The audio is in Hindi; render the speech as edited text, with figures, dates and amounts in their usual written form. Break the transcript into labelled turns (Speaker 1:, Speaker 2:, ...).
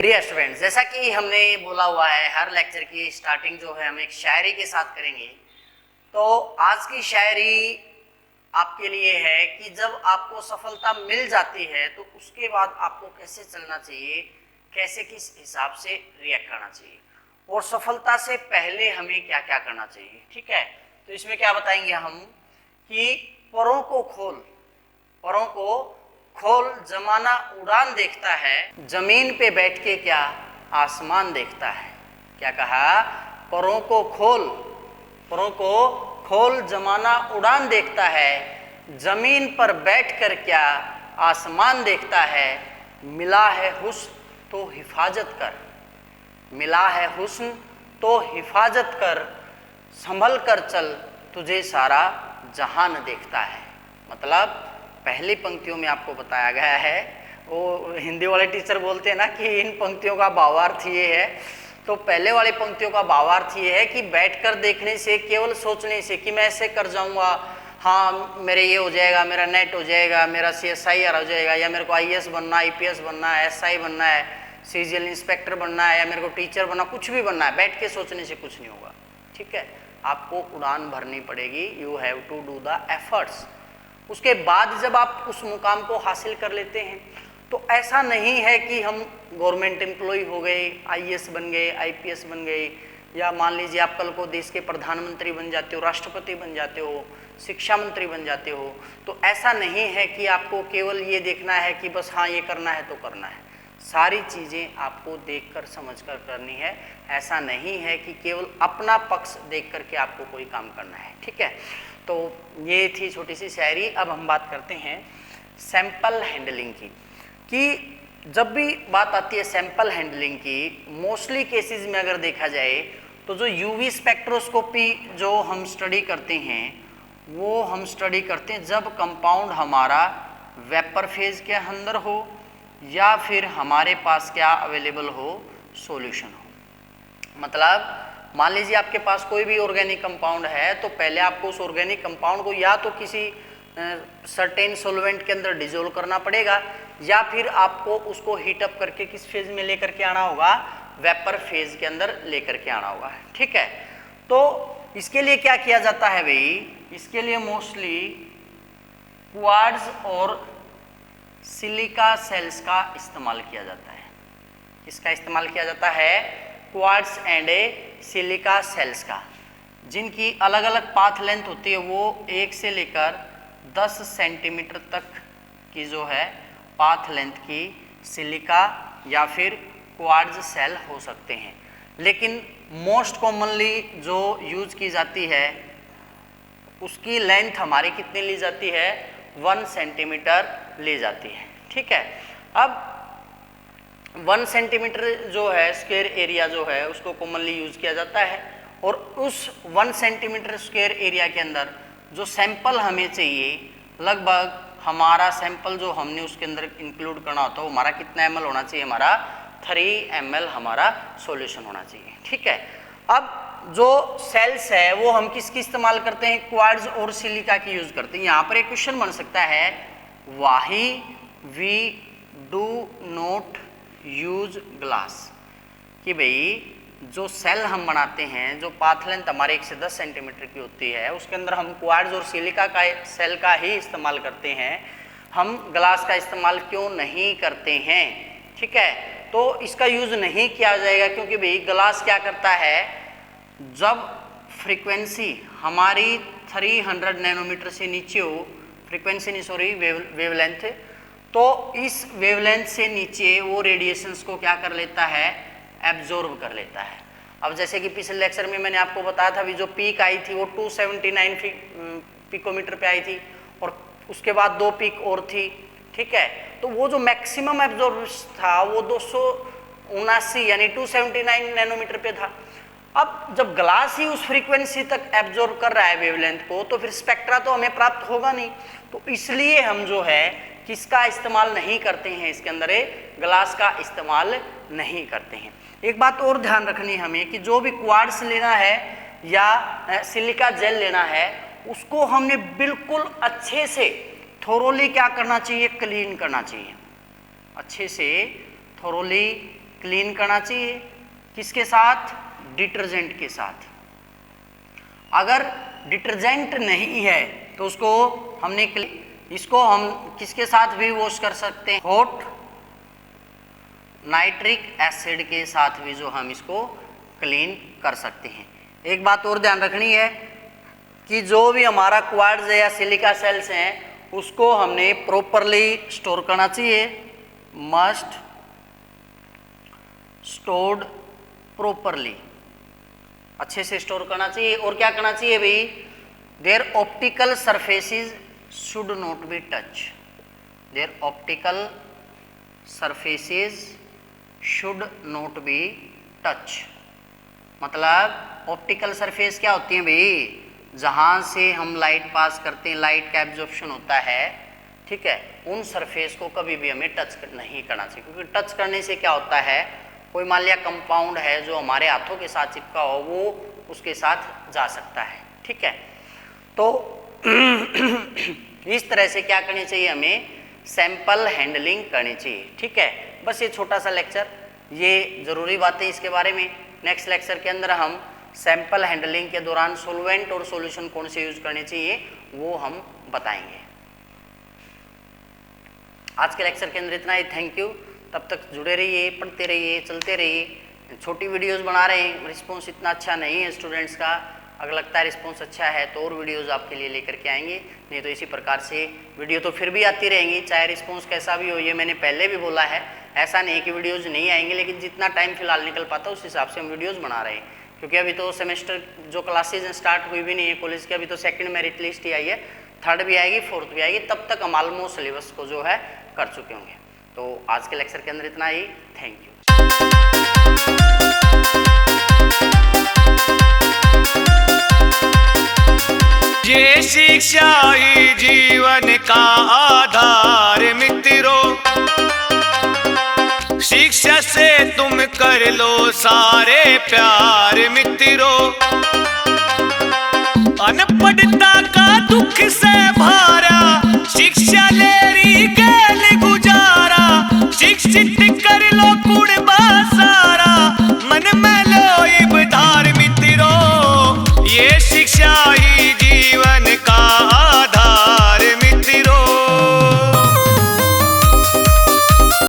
Speaker 1: डियर स्टूडेंट्स, जैसा कि हमने बोला हुआ है हर लेक्चर की स्टार्टिंग जो है हम एक शायरी के साथ करेंगे। तो आज की शायरी आपके लिए है कि जब आपको सफलता मिल जाती है तो उसके बाद आपको कैसे चलना चाहिए, कैसे किस हिसाब से रिएक्ट करना चाहिए और सफलता से पहले हमें क्या क्या करना चाहिए। ठीक है, तो इसमें क्या बताएंगे हम कि परों को खोल जमाना उड़ान देखता है, जमीन पे बैठ के क्या आसमान देखता है। क्या कहा? परों को खोल जमाना उड़ान देखता है, जमीन पर बैठकर क्या आसमान देखता है। मिला है हुस्न तो हिफाजत कर, मिला है हुस्न तो हिफाजत कर, संभल कर चल तुझे सारा जहान देखता है। मतलब पहली पंक्तियों में आपको बताया गया है, वो हिंदी वाले टीचर बोलते हैं ना कि इन पंक्तियों का भावार्थ ये है। तो पहले वाली पंक्तियों का भावार्थ ये है कि बैठकर देखने से, केवल सोचने से कि मैं ऐसे कर जाऊंगा, हाँ मेरे ये हो जाएगा, मेरा नेट हो जाएगा, मेरा CSIR हो जाएगा, या मेरे को IAS बनना, IPS बनना है, SI बनना है, CGL इंस्पेक्टर बनना है, या मेरे को टीचर बनना, कुछ भी बनना है, बैठ के सोचने से कुछ नहीं होगा। ठीक है, आपको उड़ान भरनी पड़ेगी। You have to do the efforts. उसके बाद जब आप उस मुकाम को हासिल कर लेते हैं तो ऐसा नहीं है कि हम गवर्नमेंट एम्प्लॉय हो गए, IAS बन गए, IPS बन गए, या मान लीजिए आप कल को देश के प्रधानमंत्री बन जाते हो, राष्ट्रपति बन जाते हो, शिक्षा मंत्री बन जाते हो। तो ऐसा नहीं है कि आपको केवल ये देखना है कि बस हाँ ये करना है तो करना है। सारी चीज़ें आपको देखकर समझकर करनी है। ऐसा नहीं है कि केवल अपना पक्ष देख करके आपको कोई काम करना है। ठीक है, तो ये थी छोटी सी शायरी। अब हम बात करते हैं सैंपल हैंडलिंग की, कि जब भी बात आती है सैंपल हैंडलिंग की, मोस्टली केसेस में अगर देखा जाए तो जो UV स्पेक्ट्रोस्कोपी जो हम स्टडी करते हैं वो हम स्टडी करते हैं जब कंपाउंड हमारा वेपर फेज के अंदर हो या फिर हमारे पास क्या अवेलेबल हो, सॉल्यूशन हो। मतलब मान लीजिए आपके पास कोई भी ऑर्गेनिक कंपाउंड है तो पहले आपको उस ऑर्गेनिक कंपाउंड को या तो किसी सर्टेन सॉल्वेंट के अंदर डिजोल्व करना पड़ेगा, या फिर आपको उसको हीट अप करके किस फेज में लेकर के आना होगा, वेपर फेज के अंदर लेकर के आना होगा। ठीक है, तो इसके लिए क्या किया जाता है भाई, इसके लिए मोस्टली क्वार्ट्ज और सिलिका सेल्स का इस्तेमाल किया जाता है। किसका इस्तेमाल किया जाता है? क्वार्ट्ज एंड सिलिका सेल्स का, जिनकी अलग अलग पाथ लेंथ होती है। वो 1 से लेकर 10 सेंटीमीटर तक की जो है पाथ लेंथ की सिलिका या फिर क्वार्ट्ज सेल हो सकते हैं। लेकिन मोस्ट कॉमनली जो यूज की जाती है उसकी लेंथ हमारी कितनी ली जाती है? 1 सेंटीमीटर ली जाती है। ठीक है, अब 1 सेंटीमीटर जो है स्क्वायर एरिया जो है उसको कॉमनली यूज किया जाता है, और उस 1 सेंटीमीटर स्क्वायर एरिया के अंदर जो सैंपल हमें चाहिए, लगभग हमारा सैंपल जो हमने उसके अंदर इंक्लूड करना होता है वो हमारा कितना ml होना चाहिए? हमारा 3 ml हमारा सॉल्यूशन होना चाहिए। ठीक है, अब जो सेल्स है वो हम किसकी इस्तेमाल करते हैं? क्वार्ट्ज और सिलिका की यूज करते हैं। यहाँ पर एक क्वेश्चन बन सकता है, why we do not use glass, कि भाई जो सेल हम बनाते हैं, जो पाथ लेंथ हमारे 1 से 10 सेंटीमीटर की होती है, उसके अंदर हम क्वार्ट्ज और सिलिका का सेल का ही इस्तेमाल करते हैं, हम ग्लास का इस्तेमाल क्यों नहीं करते हैं? ठीक है, तो इसका यूज नहीं किया जाएगा क्योंकि भाई ग्लास क्या करता है, जब फ्रीक्वेंसी हमारी 300 नैनोमीटर से नीचे हो, फ्रीक्वेंसी नहीं सॉरी वेवलेंथ, तो इस वेवलेंथ से नीचे वो रेडिएशंस को क्या कर लेता है? एब्जॉर्ब कर लेता है। अब जैसे कि पिछले लेक्चर में मैंने आपको बताया था, अभी जो पीक आई थी वो 279 पिकोमीटर पे आई थी, और उसके बाद 2 पीक और थी। ठीक है, तो वो जो मैक्सिमम एब्जॉर्ब था वो 279 यानी 279 नैनोमीटर पे था। अब जब ग्लास ही उस फ्रीक्वेंसी तक एब्जॉर्ब कर रहा है वेवलेंथ को, तो फिर स्पेक्ट्रा तो हमें प्राप्त होगा नहीं। तो इसलिए हम जो है किसका इस्तेमाल नहीं करते हैं, इसके अंदर ग्लास का इस्तेमाल नहीं करते हैं। एक बात और ध्यान रखनी है हमें कि जो भी क्वार्ट्ज लेना है या सिलिका जेल लेना है, उसको हमने बिल्कुल अच्छे से थोरोली क्या करना चाहिए? क्लीन करना चाहिए। अच्छे से थोरोली क्लीन करना चाहिए। किसके साथ? डिटर्जेंट के साथ। अगर डिटर्जेंट नहीं है तो इसको हम किसके साथ भी वॉश कर सकते हैं? हॉट नाइट्रिक एसिड के साथ भी जो हम इसको क्लीन कर सकते हैं। एक बात और ध्यान रखनी है कि जो भी हमारा क्वार्ट्ज या सिलिका सेल्स हैं उसको हमने प्रॉपरली स्टोर करना चाहिए। मस्ट स्टोर्ड प्रॉपरली, अच्छे से स्टोर करना चाहिए। और क्या करना चाहिए भाई? There optical surfaces should not be touch. There optical surfaces should not be touch. मतलब ऑप्टिकल सरफेस क्या होती है भाई? जहां से हम लाइट पास करते हैं, लाइट का एब्जॉर्प्शन होता है, ठीक है, उन सरफेस को कभी भी हमें टच नहीं करना चाहिए। क्योंकि टच करने से क्या होता है, कोई मान लिया कंपाउंड है जो हमारे हाथों के साथ चिपका हो, वो उसके साथ जा सकता है, ठीक है। तो इस तरह से क्या करनी चाहिए हमें? सैंपल हैंडलिंग करनी चाहिए, ठीक है। बस ये छोटा सा लेक्चर, ये जरूरी बातें इसके बारे में। नेक्स्ट लेक्चर के अंदर हम सैंपल हैंडलिंग के दौरान सॉल्वेंट और सॉल्यूशन कौन से यूज करने चाहिए वो हम बताएंगे। आज के लेक्चर के अंदर इतना ही। Thank you. तब तक जुड़े रहिए, पढ़ते रहिए, चलते रहिए। छोटी वीडियोस बना रहे हैं, रिस्पॉन्स इतना अच्छा नहीं है स्टूडेंट्स का। अगर लगता है रिस्पॉन्स अच्छा है तो और वीडियोस आपके लिए लेकर के आएंगे, नहीं तो इसी प्रकार से वीडियो तो फिर भी आती रहेंगी, चाहे रिस्पॉन्स कैसा भी हो। ये मैंने पहले भी बोला है, ऐसा नहीं है कि वीडियोज़ नहीं आएंगे, लेकिन जितना टाइम फिलहाल निकल पाता है उस हिसाब से हम वीडियोज़ बना रहे हैं। क्योंकि अभी तो सेमेस्टर जो क्लासेज स्टार्ट हुई भी नहीं है कॉलेज की, अभी तो सेकंड मेरिट लिस्ट ही आई है, थर्ड भी आएगी, फोर्थ भी आएगी, तब तक हम ऑलमोस्ट सिलेबस को जो है कर चुके होंगे। तो आज के लेक्चर के अंदर इतना ही। Thank you.
Speaker 2: ये शिक्षा ही जीवन का आधार मित्रों, शिक्षा से तुम कर लो सारे प्यार मित्रों। अनपढ़ता का दुख से